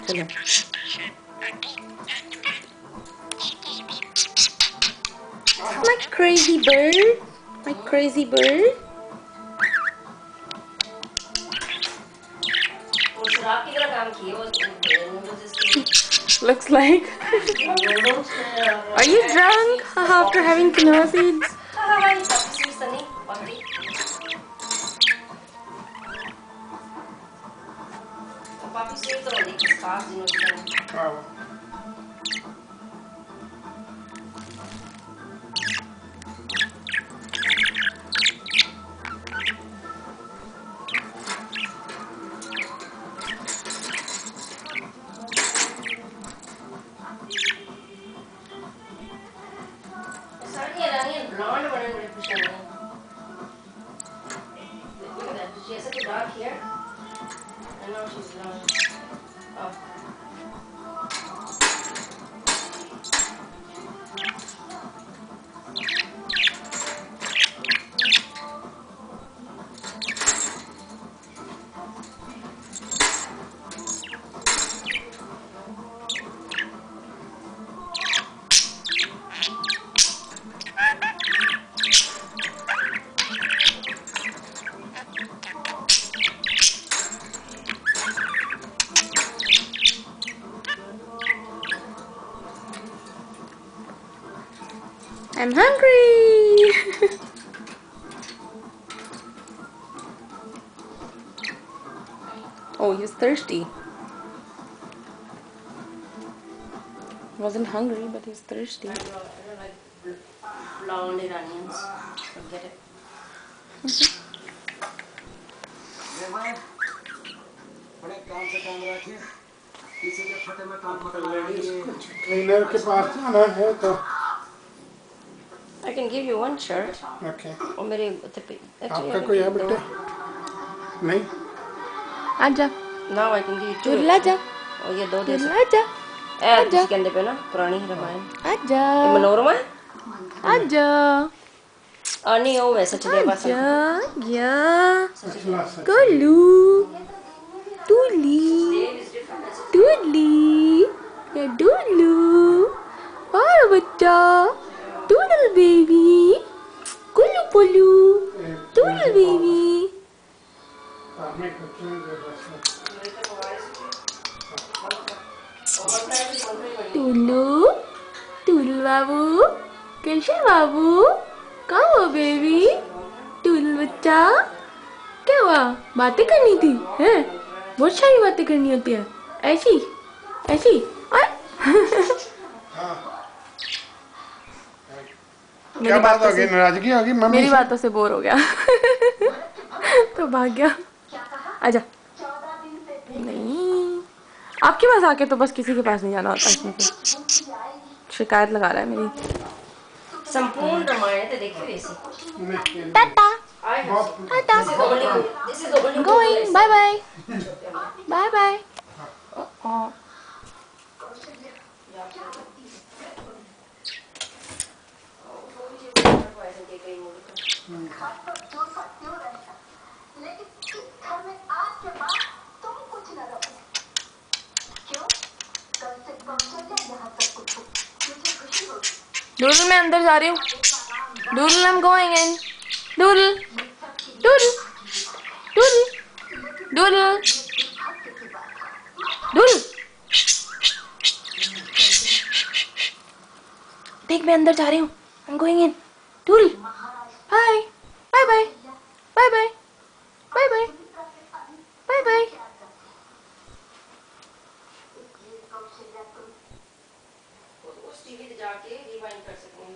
चलो my crazy bird, my crazy bird. Looks like. Are you drunk after having quinoa seeds? She has such a dark hair. I know she's blonde. Oh. I'm hungry. Oh, he's thirsty. Wasn't hungry, but he's thirsty. I don't like blonde onions. Forget it. Cleaner के पास जाना है तो I can give you one shirt. Okay. और मेरे आपका कोई है बेटे? नहीं? आजा। Now I can give you two. Doodle आजा। और ये दो दे Doodle आजा। आजा। इसके अंदर पे ना पुरानी रामायण। आजा। ये मनोरमा है? आजा। नहीं वो वैसा चले बस। आजा। या। गोलू। डूली। डूली। या डूलू। और बच्चा। Doodle baby, Kulu Pulu, Doodle baby. Doodle, Doodle babu, कैसे बाबू? कहाँ हो बेबी? Doodle बच्चा, क्या हुआ? बातें करनी थी, हैं? बहुत सारी बातें करनी होती है, ऐसी, ऐसी, क्या बात हो गई? नाराजगी होगी मम्मी? मेरी बातों से बोर हो गया तो भाग गया। आजा। नहीं, आपके पास आके तो बस किसी के पास नहीं जाना होता। इसमें शिकायत लगा रहा है मेरी। संपूर्ण रामायण तो देखी वैसी। Tata tata going bye bye bye bye. Doodle मैं अंदर जा रही हूँ। Doodle I am going in. Doodle Doodle Doodle Doodle Doodle देख मैं अंदर जा रही हूँ। I am going in. Doodle bye bye bye bye bye bye bye bye bye. उस टीवी पे जाके रिवाइंड कर सकते हैं।